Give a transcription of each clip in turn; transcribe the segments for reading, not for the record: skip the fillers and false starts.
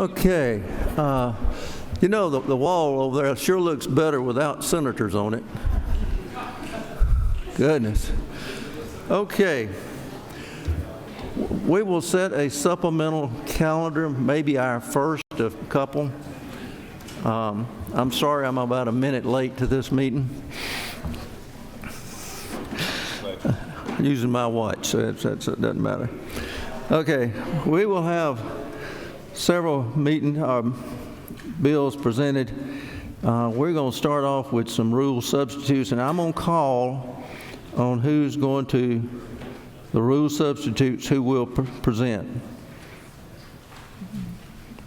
Okay. You know, the wall over there sure looks better without senators on it. Goodness. Okay. We will set a supplemental calendar, maybe our first of a couple. I'm sorry I'm about a minute late to this meeting. Using my watch, so it doesn't matter. Okay, we will have several bills presented. We're going to start off with some rule substitutes, and I'm going to call on who's going to, the rule substitutes who will present.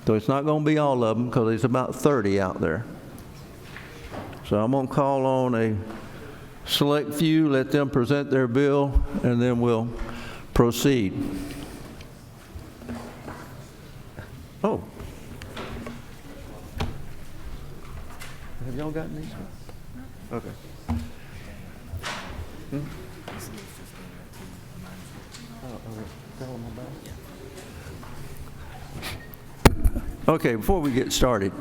So it's not going to be all of them because there's about 30 out there. So I'm going to call on a select few, let them present their bill, and then we'll proceed. Oh. Have y'all gotten these? Okay. Okay, before we get started,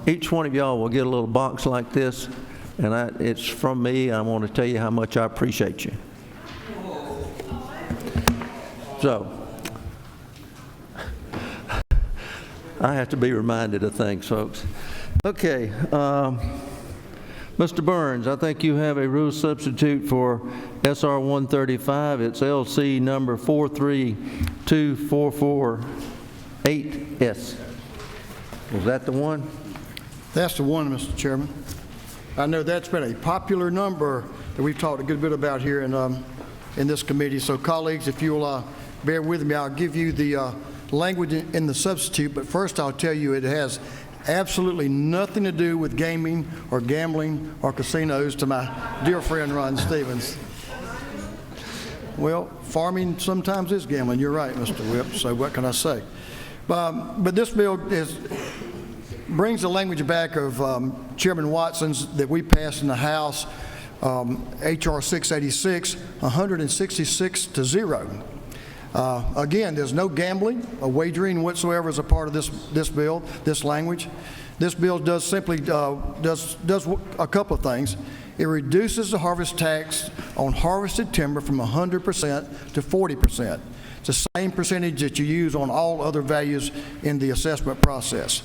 each one of y'all will get a little box like this, and it's from me. I want to tell you how much I appreciate you. So, I have to be reminded of things, folks. Okay, Mr. Burns, I think you have a rule substitute for SR 135. It's LC number 432448S. Was that the one? That's the one, Mr. Chairman. I know that's been a popular number that we've talked a good bit about here in this committee. So, colleagues, if you'll bear with me, I'll give you the language in the substitute. But first, I'll tell you it has absolutely nothing to do with gaming or gambling or casinos, to my dear friend Ron Stevens. Well, farming sometimes is gambling. You're right, Mr. Whip. So what can I say? But this bill brings the language back of Chairman Watson's that we passed in the House, H.R. 686, 166-0. Again, there's no gambling or wagering whatsoever as a part of this bill, this language. This bill does simply does a couple of things. It reduces the harvest tax on harvested timber from 100% to 40%. It's the same percentage that you use on all other values in the assessment process.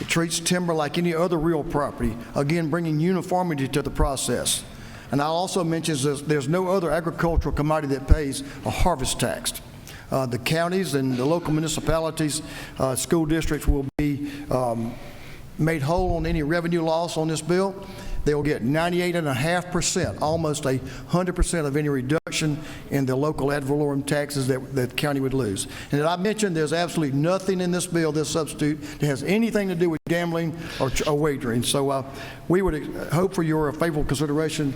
It treats timber like any other real property, again bringing uniformity to the process. And I'll also mention there's no other agricultural commodity that pays a harvest tax. The counties and the local municipalities, school districts will be made whole on any revenue loss on this bill. They'll get 98.5%, almost 100% of any reduction in the local ad valorem taxes that the county would lose. And as I mentioned, there's absolutely nothing in this bill, this substitute, that has anything to do with gambling or wagering. So we would hope for your favorable consideration,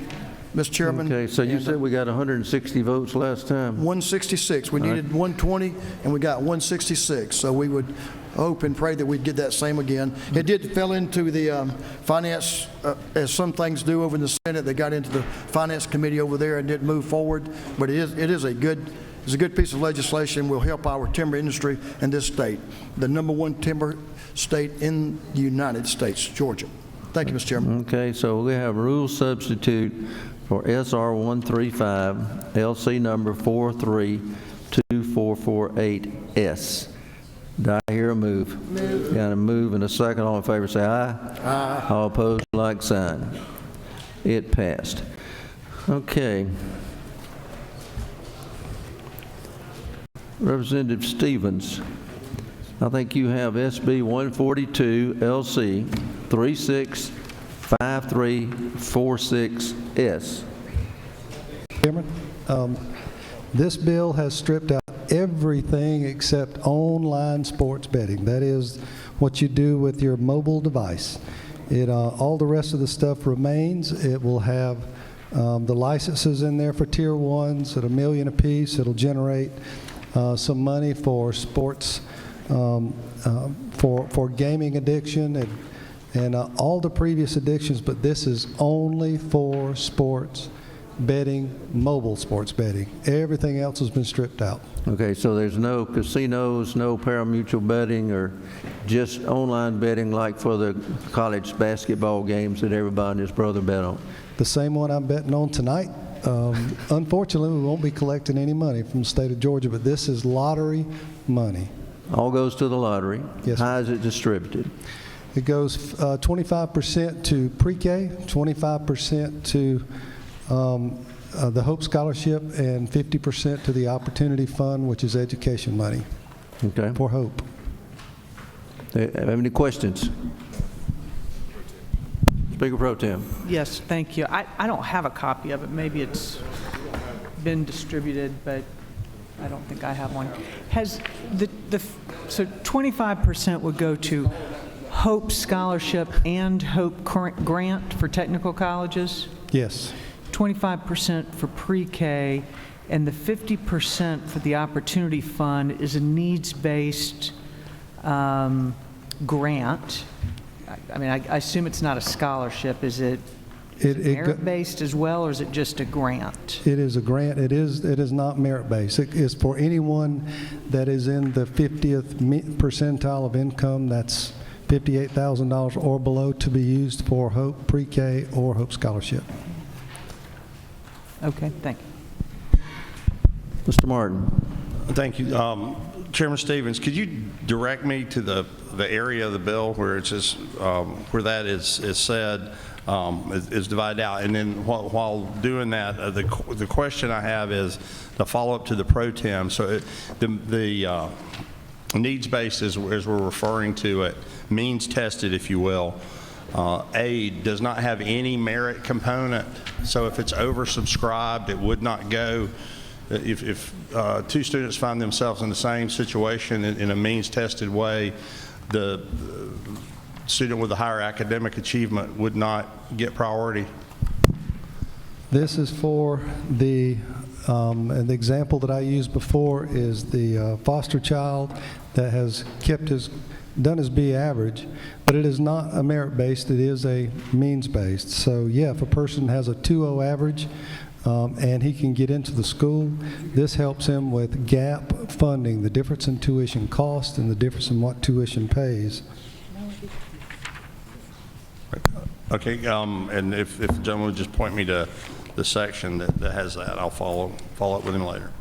Mr. Chairman. Okay, so you said we got 160 votes last time. 166. We needed 120, and we got 166. So we would hope and pray that we'd get that same again. It did fell into the finance, as some things do over in the Senate. They got into the finance committee over there and didn't move forward. But it is a good piece of legislation. Will help our timber industry in this state, the #1 timber state in the United States, Georgia. Thank you, Mr. Chairman. Okay, so we have rule substitute for SR 135, LC number 432448S. Do I hear a move? Move. Got a move and a second. All in favor say aye. Aye. All opposed, like sign. It passed. Okay. Representative Stevens, I think you have SB 142 LC 365346S. Chairman, this bill has stripped out everything except online sports betting. That is what you do with your mobile device. All the rest of the stuff remains. It will have the licenses in there for tier ones at $1 million apiece. It'll generate some money for sports, for gaming addiction and all the previous addictions, but this is only for sports betting, mobile sports betting. Everything else has been stripped out. Okay, so there's no casinos, no pari-mutuel betting, or just online betting like for the college basketball games that everybody and his brother bet on? The same one I'm betting on tonight. Unfortunately, we won't be collecting any money from the state of Georgia, but this is lottery money. All goes to the lottery? Yes, How is it distributed? It goes 25% to pre-K, 25% to the Hope Scholarship, and 50% to the Opportunity Fund, which is education money Okay. for Hope. Have any questions? Speaker Pro Tem. Yes, thank you. I don't have a copy of it. Maybe it's been distributed, but I don't think I have one. Has so 25% would go to Hope Scholarship and Hope Grant for technical colleges? Yes. 25% for pre-K, and the 50% for the Opportunity Fund is a needs-based grant. I mean, I assume it's not a scholarship. Is it merit-based as well, or is it just a grant? It is a grant. It is not merit-based. It is for anyone that is in the 50th percentile of income, that's $58,000 or below, to be used for Hope Pre-K or Hope Scholarship. Okay, thank you. Mr. Martin. Thank you. Chairman Stevens, could you direct me to the area of the bill where it's just, where that is said is divided out? And then while doing that, the question I have is the follow-up to the pro tem. So the needs-based, as we're referring to it, means tested, if you will. Aid does not have any merit component, so if it's oversubscribed, it would not go. If two students find themselves in the same situation in a means-tested way, the student with a higher academic achievement would not get priority. This is for the, and the example that I used before is the foster child that has done his B average, but it is not a merit-based, it is a means-based. So yeah, if a person has a 2.0 average and he can get into the school, this helps him with gap funding, the difference in tuition cost and the difference in what tuition pays. Okay, and if the gentleman would just point me to the section that has that, I'll follow up with him later.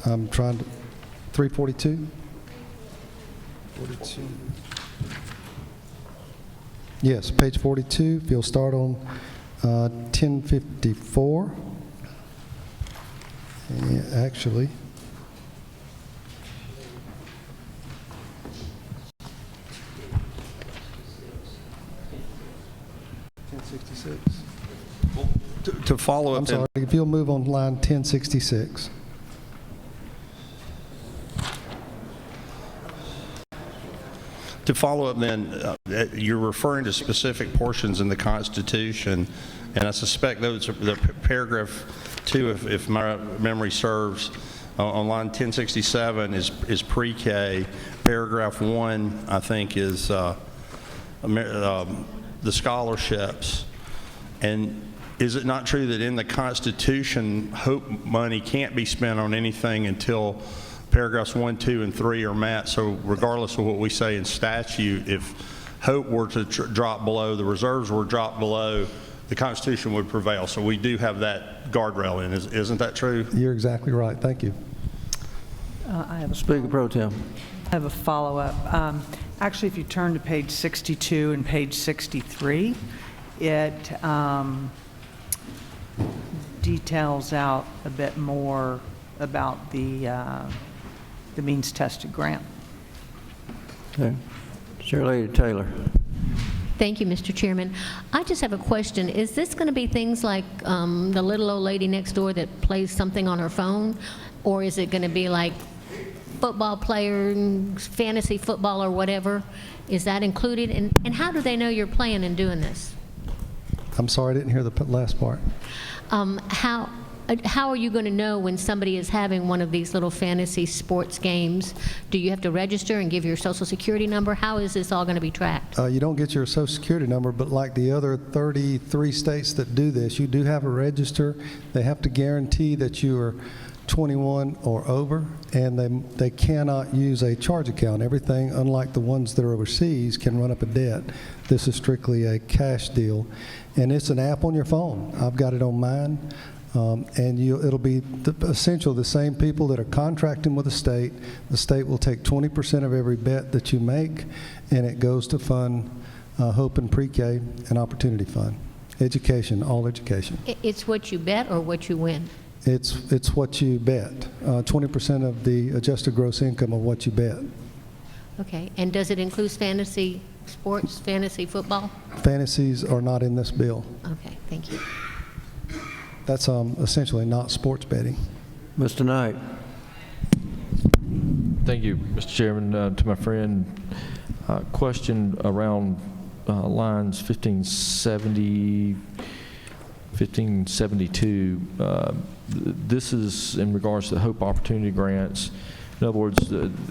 I'm trying to, 342? 42. Yes, page 42, if you'll start on 1054. And actually, To follow up, I'm sorry, if you'll move on line 1066. to follow up then, you're referring to specific portions in the Constitution, and I suspect those are the paragraph 2, if my memory serves, on line 1067 is pre-K. Paragraph 1, I think, is the scholarships. And is it not true that in the Constitution, Hope money can't be spent on anything until paragraphs 1, 2, and 3 are met? So regardless of what we say in statute, if Hope were to drop below, the reserves were dropped below, the Constitution would prevail. So we do have that guardrail in. Isn't that true? You're exactly right. Thank you. I have a Speaker Pro Tem. I have a follow-up. Actually, if you turn to page 62 and page 63, it details out a bit more about the means-tested grant. Okay. Chair Lady Taylor. Thank you, Mr. Chairman. I just have a question. Is this going to be things like the little old lady next door that plays something on her phone? Or is it going to be like football player, fantasy football or whatever? Is that included? And how do they know you're playing and doing this? I'm sorry, I didn't hear the last part. how are you going to know when somebody is having one of these little fantasy sports games? Do you have to register and give your social security number? How is this all going to be tracked? You don't get your social security number, but like the other 33 states that do this, you do have a register. They have to guarantee that you are 21 or over, and they cannot use a charge account. Everything, unlike the ones that are overseas, can run up a debt. This is strictly a cash deal, and it's an app on your phone. I've got it on mine. And it'll be essentially the same people that are contracting with the state. The state will take 20% of every bet that you make, and it goes to fund Hope and Pre-K and Opportunity Fund. Education, all education. It's what you bet or what you win? It's what you bet. 20% of the adjusted gross income of what you bet. Okay, and does it include fantasy sports, fantasy football? Fantasies are not in this bill. Okay, thank you. That's essentially not sports betting. Mr. Knight. Thank you, Mr. Chairman. To my friend, question around lines 1570, 1572. This is in regards to the Hope Opportunity Grants. In other words,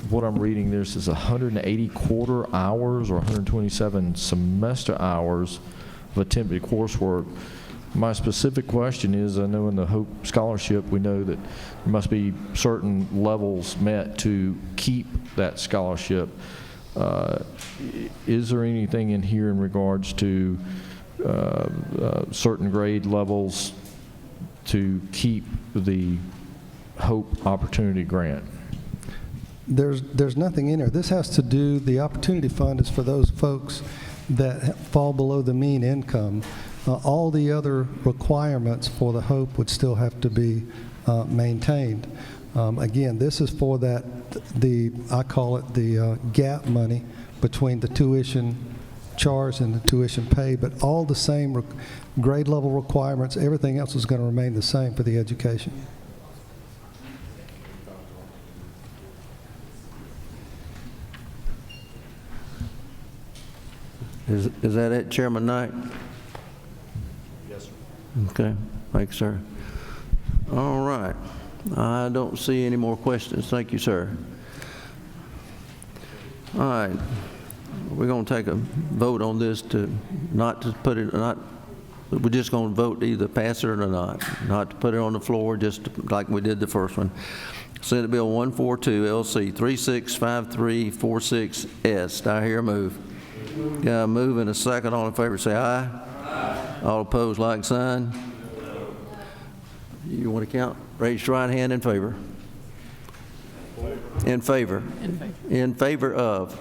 what I'm reading, this is 180 quarter hours or 127 semester hours of attempted coursework. My specific question is, I know in the Hope Scholarship, we know that there must be certain levels met to keep that scholarship. Is there anything in here in regards to certain grade levels to keep the Hope Opportunity Grant? There's nothing in there. This has to do, the Opportunity Fund is for those folks that fall below the mean income. All the other requirements for the Hope would still have to be maintained. Again, this is for that, I call it the gap money between the tuition charge and the tuition pay, but all the same grade level requirements, everything else is going to remain the same for the education. Is that it, Chairman Knight? Yes, sir. Okay, thanks, sir. All right. I don't see any more questions. Thank you, sir. All right. We're going to take a vote on this we're just going to vote to either pass it or not to put it on the floor, just like we did the first one. Senate Bill 142, LC 365346S. Do I hear a move? Yeah, move in a second. All in favor say aye. Aye. All opposed, like sign. You want to count? Raise your right hand in favor. In favor. In favor. In favor of.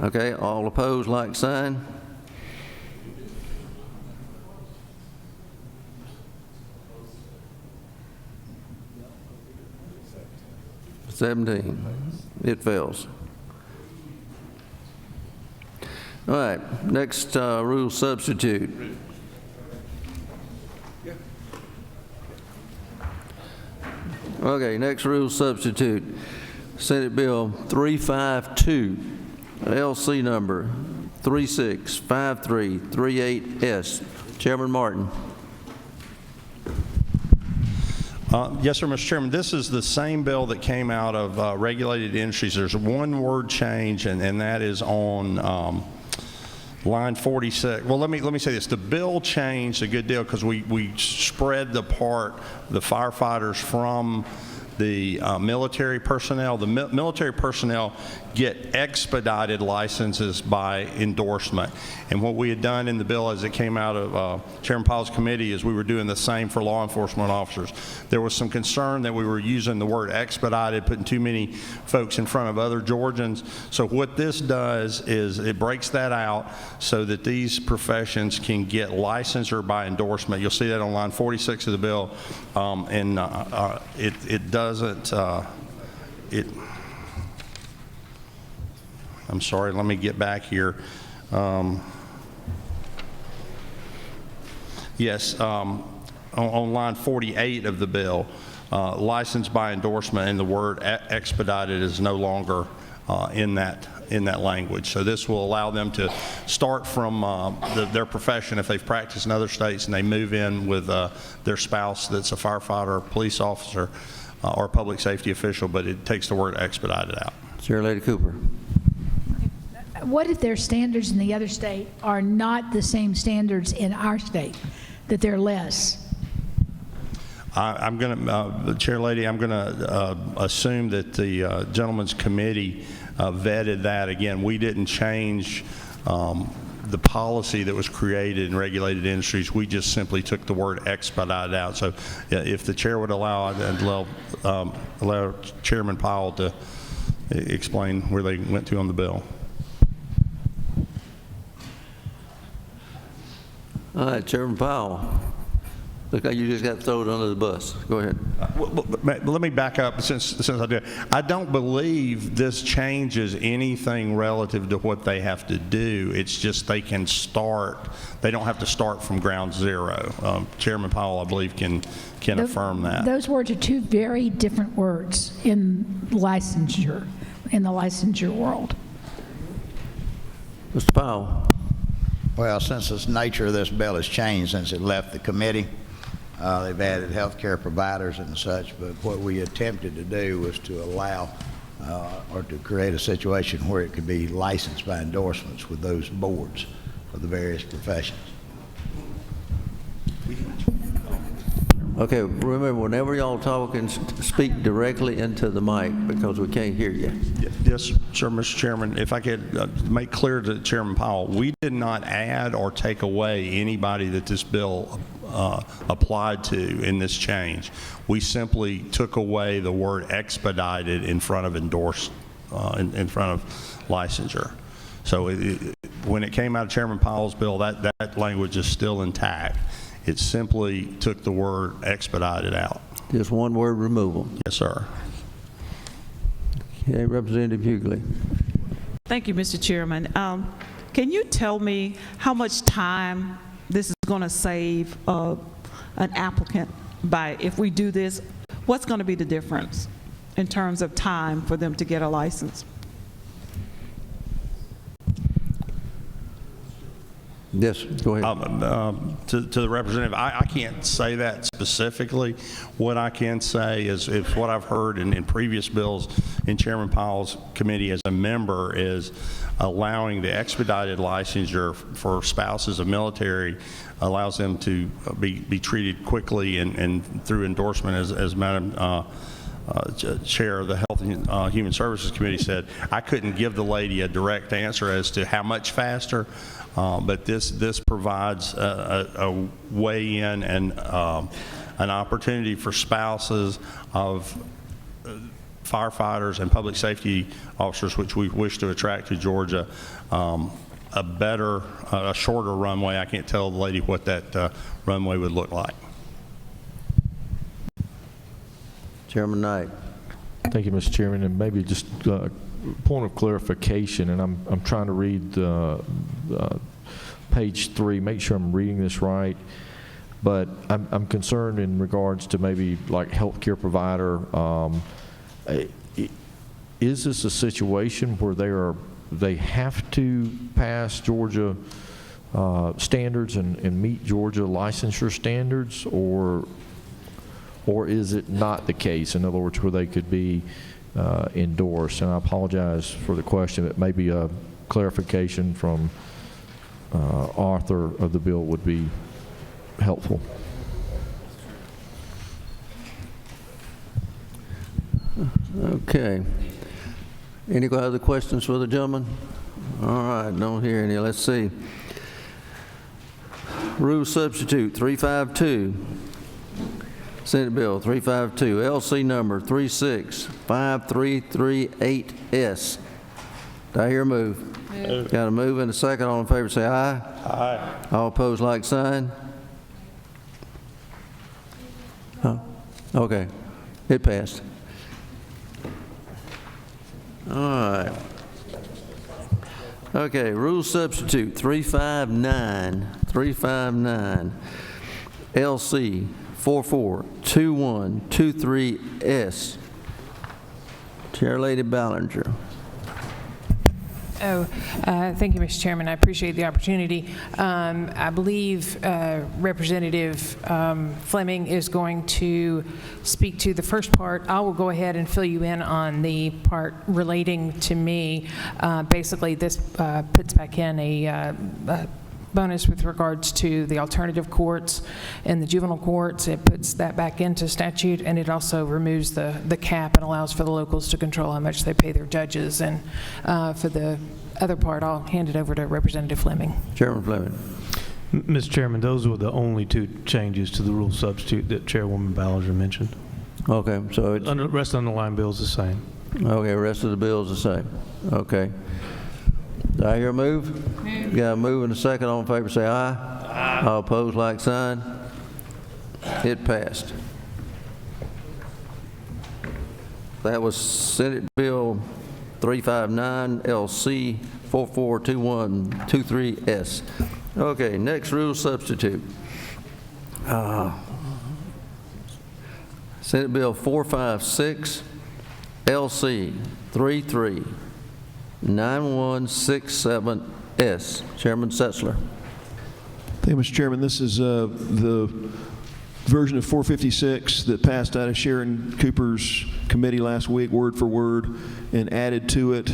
Okay, all opposed, like sign. It fails. All right, next rule substitute. Okay, next rule substitute. Senate Bill 352, LC number 365338S. Chairman Martin. Yes, sir, Mr. Chairman. This is the same bill that came out of regulated industries. There's one word change, and that is on line 46. Well, let me say this. The bill changed a good deal because we spread the firefighters from the military personnel. The military personnel get expedited licenses by endorsement. And what we had done in the bill as it came out of Chairman Powell's committee is we were doing the same for law enforcement officers. There was some concern that we were using the word expedited, putting too many folks in front of other Georgians. So what this does is it breaks that out so that these professions can get licensure by endorsement. You'll see that on line 46 of the bill. It doesn't, I'm sorry, let me get back here. Yes, on line 48 of the bill, licensed by endorsement, and the word expedited is no longer in that language. So this will allow them to start from their profession if they've practiced in other states and they move in with their spouse that's a firefighter, police officer, or a public safety official, but it takes the word expedited out. Chair Lady Cooper. What if their standards in the other state are not the same standards in our state, that they're less? I'm going to, Chair Lady, I'm going to assume that the gentleman's committee vetted that. Again, we didn't change the policy that was created in regulated industries. We just simply took the word expedited out. So if the chair would allow, I'd allow Chairman Powell to explain where they went to on the bill. All right, Chairman Powell. Look like you just got thrown under the bus. Go ahead. Let me back up since I did. I don't believe this changes anything relative to what they have to do. It's just they can start. They don't have to start from ground zero. Chairman Powell, I believe, can affirm that. Those words are two very different words in licensure, in the licensure world. Mr. Powell. Well, since the nature of this bill has changed since it left the committee, they've added health care providers and such, but what we attempted to do was to allow or to create a situation where it could be licensed by endorsements with those boards of the various professions. Okay, remember, whenever y'all talk, and speak directly into the mic because we can't hear you. Yes, sir, Mr. Chairman. If I could make clear to Chairman Powell, we did not add or take away anybody that this bill applied to in this change. We simply took away the word expedited in front of endorsed, in front of licensure. So when it came out of Chairman Powell's bill, that language is still intact. It simply took the word expedited out. Just one word removal. Yes, sir. Okay, Representative Hughley. Thank you, Mr. Chairman. Can you tell me how much time this is going to save an applicant by, if we do this, what's going to be the difference in terms of time for them to get a license? Yes, go ahead. To the representative, I can't say that specifically. What I can say is what I've heard in previous bills in Chairman Powell's committee as a member is allowing the expedited licensure for spouses of military allows them to be treated quickly and through endorsement, as Madam Chair of the Health and Human Services Committee said. I couldn't give the lady a direct answer as to how much faster. But this provides a way in and an opportunity for spouses of firefighters and public safety officers, which we wish to attract to Georgia, a shorter runway. I can't tell the lady what that runway would look like. Chairman Knight. Thank you, Mr. Chairman, and maybe just point of clarification, and I'm trying to read page 3, make sure I'm reading this right, but I'm concerned in regards to maybe like healthcare provider. Is this a situation where they have to pass Georgia standards and meet Georgia licensure standards, or is it not the case? In other words, where they could be endorsed? And I apologize for the question. It may be a clarification from author of the bill would be helpful. Okay. Any other questions for the gentleman? All right, don't hear any. Let's see. Rule substitute 352. Senate Bill 352, LC number 365338S. Do I hear a move? Move. Got a move and a second. All in favor say aye. Aye. All opposed, like sign. Huh? Okay. It passed. All right. Okay, rule substitute 359, LC 442123S. Chair Lady Ballinger. Thank you, Mr. Chairman. I appreciate the opportunity. I believe Representative Fleming is going to speak to the first part. I will go ahead and fill you in on the part relating to me. Basically, this puts back in a bonus with regards to the alternative courts and the juvenile courts. It puts that back into statute, and it also removes the cap and allows for the locals to control how much they pay their judges. And for the other part, I'll hand it over to Representative Fleming. Chairman Fleming. Mr. Chairman, those were the only two changes to the rule substitute that Chairwoman Ballinger mentioned. Okay, so it's... The rest of the underlying bill is the same. Okay, the rest of the bill is the same. Okay. Do I hear a move? Got a move and a second. All in favor say aye. Aye. All opposed, like sign. It passed. That was Senate Bill 359 LC 442123S. Okay, next rule substitute. Senate Bill 456 LC 339167S. Chairman Setzler. Thank you, Mr. Chairman. This is the version of 456 that passed out of Sharon Cooper's committee last week, word for word, and added to it,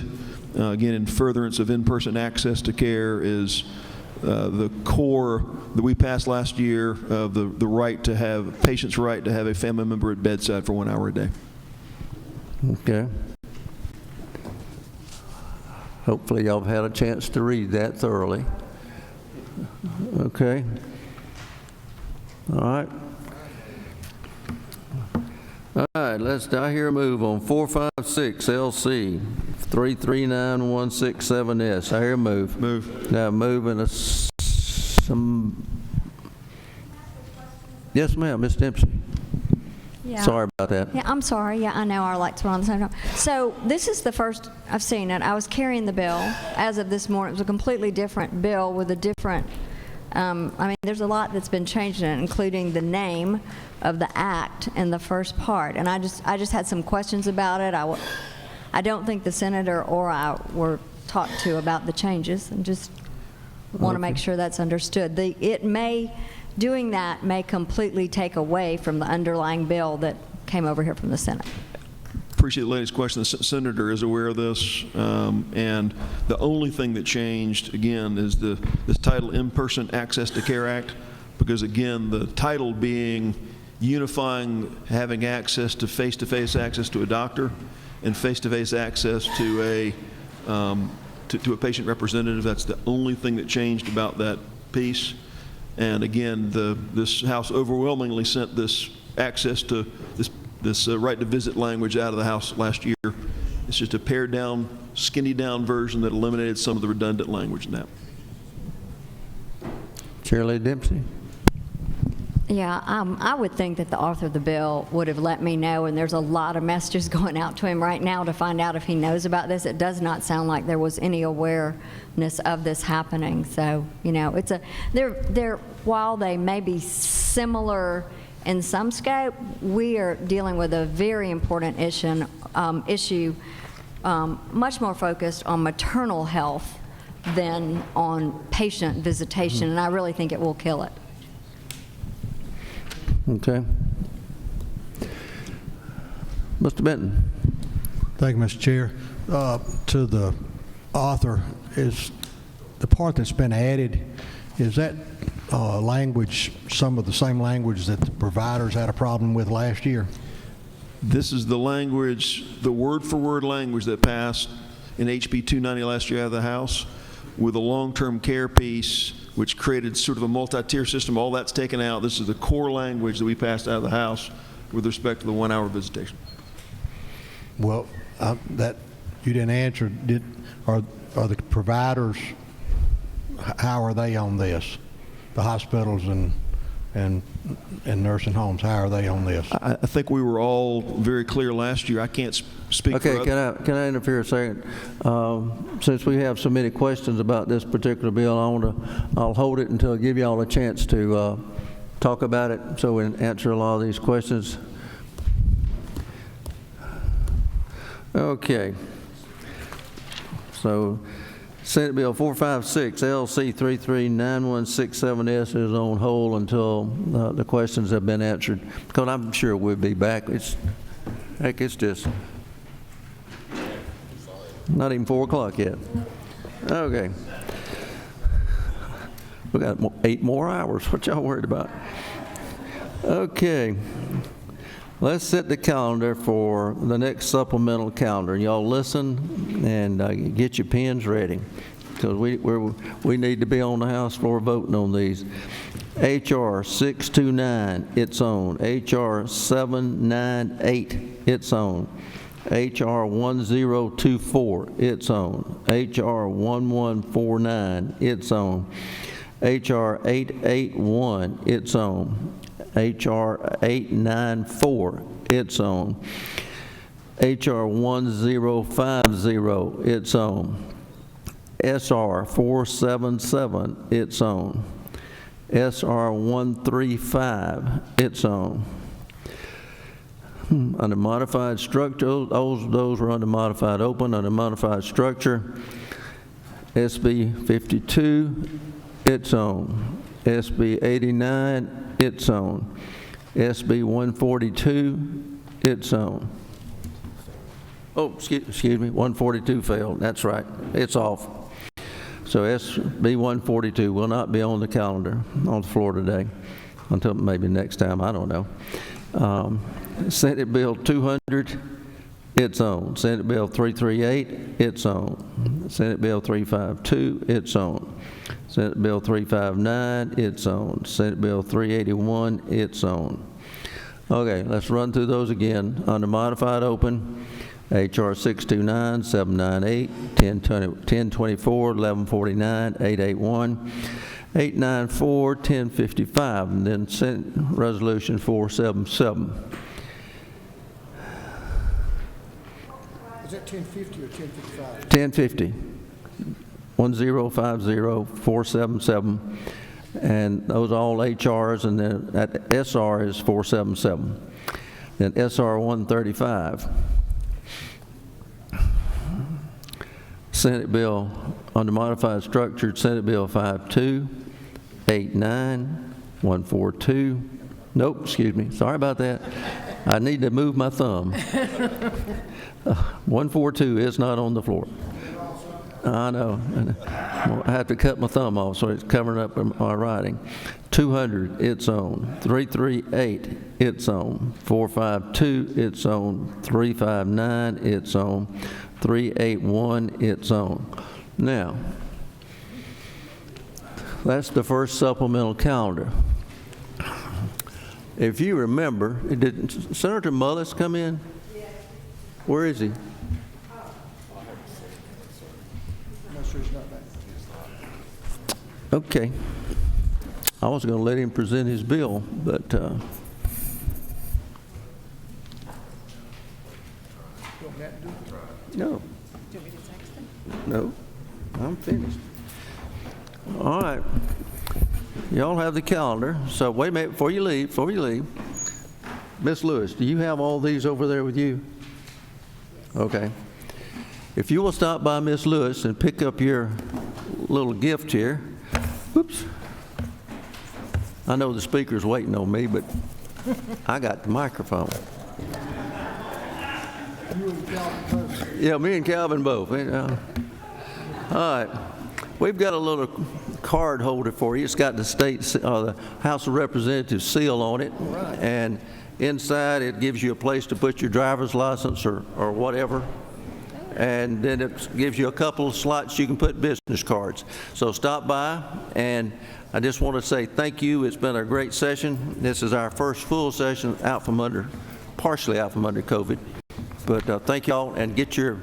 again, in furtherance of in-person access to care, is the core that we passed last year of the right to have, patient's right to have a family member at bedside for 1 hour a day. Okay. Hopefully y'all have had a chance to read that thoroughly. Okay. All right. All right, I hear a move on 456 LC 339167S. I hear a move. Move. Now move and some. Yes, ma'am, Ms. Dempsey. Yeah. Sorry about that. Yeah, I'm sorry. Yeah, I know our lights were on the same time. So this is the first I've seen it. I was carrying the bill as of this morning. It was a completely different bill with a different, I mean, there's a lot that's been changed in it, including the name of the act in the first part. And I just had some questions about it. I don't think the senator or I were talked to about the changes, and just want to make sure that's understood. Doing that may completely take away from the underlying bill that came over here from the Senate. Appreciate the lady's question. The senator is aware of this, and the only thing that changed, again, is this title, In-Person Access to Care Act, because, again, the title being unifying having access to face-to-face access to a doctor and face-to-face access to a patient representative. That's the only thing that changed about that piece. And again, this House overwhelmingly sent this access to this right to visit language out of the House last year. It's just a pared down, skinny down version that eliminated some of the redundant language in that. Chair Lady Dempsey. Yeah, I would think that the author of the bill would have let me know, and there's a lot of messages going out to him right now to find out if he knows about this. It does not sound like there was any awareness of this happening. So, you know, while they may be similar in some scope, we are dealing with a very important issue much more focused on maternal health than on patient visitation, and I really think it will kill it. Okay. Mr. Benton. Thank you, Mr. Chair. To the author, is the part that's been added, is that language some of the same language that the providers had a problem with last year? This is the language, the word-for-word language that passed in HB 290 last year out of the House, with a long-term care piece, which created sort of a multi-tier system. All that's taken out. This is the core language that we passed out of the House with respect to the 1 hour visitation. Well, that you didn't answer. Are the providers, how are they on this? The hospitals and nursing homes, how are they on this? I think we were all very clear last year. I can't speak for Okay, can I interfere a second? Since we have so many questions about this particular bill, I'll hold it until I give you all a chance to talk about it so we can answer a lot of these questions. Okay. So Senate Bill 456, LC 339167S is on hold until the questions have been answered, because I'm sure we'll be back. It's just not even 4 o'clock yet. Okay. We got 8 more hours. What y'all worried about? Okay. Let's set the calendar for the next supplemental calendar. Y'all listen and get your pens ready, because we need to be on the House floor voting on these. H.R. 629, its own. H.R. 798, its own. H.R. 1024, its own. H.R. 1149, its own. H.R. 881, its own. H.R. 894, its own. H.R. 1050, its own. S.R. 477, its own. S.R. 135, its own. Under modified structure, those were under modified open. Under modified structure, SB 52, its own. SB 89, its own. SB 142, its own. Oh, excuse me, 142 failed. That's right. It's off. So SB 142 will not be on the calendar on the floor today until maybe next time. I don't know. Senate Bill 200, its own. Senate Bill 338, its own. Senate Bill 352, its own. Senate Bill 359, its own. Senate Bill 381, its own. Okay, let's run through those again. Under modified open, H.R. 629, 798, 1024, 1149, 881, 894, 1055, and then Senate Resolution 477. Is that 1050 or 1055? 1050. 1050, 477, and those all HRs, and then that SR is 477. Then SR 135. Senate Bill under modified structure, Senate Bill 52, 89, 142. Nope, excuse me. Sorry about that. I need to move my thumb. 142 is not on the floor. I know. I have to cut my thumb off, so it's covering up my writing. 200, its own. 338, its own. 452, its own. 359, its own. 381, its own. Now, that's the first supplemental calendar. If you remember, did Senator Mullis come in? Where is he? Okay. I was going to let him present his bill, but no. No, I'm finished. All right. Y'all have the calendar. So wait a minute before you leave. Miss Lewis, do you have all these over there with you? Okay. If you will stop by Miss Lewis and pick up your little gift here. Whoops. I know the speaker's waiting on me, but I got the microphone. Yeah, me and Calvin both. All right. We've got a little card holder for you. It's got the the House of Representatives seal on it. Right. And inside it gives you a place to put your driver's license or whatever. And then it gives you a couple of slots you can put business cards. So stop by, and I just want to say thank you. It's been a great session. This is our first full session partially out from under COVID. But thank y'all, and get your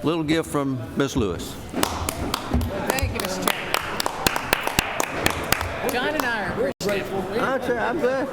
little gift from Miss Lewis. Thank you, Mr. Chairman. John and I are appreciative. I'm glad.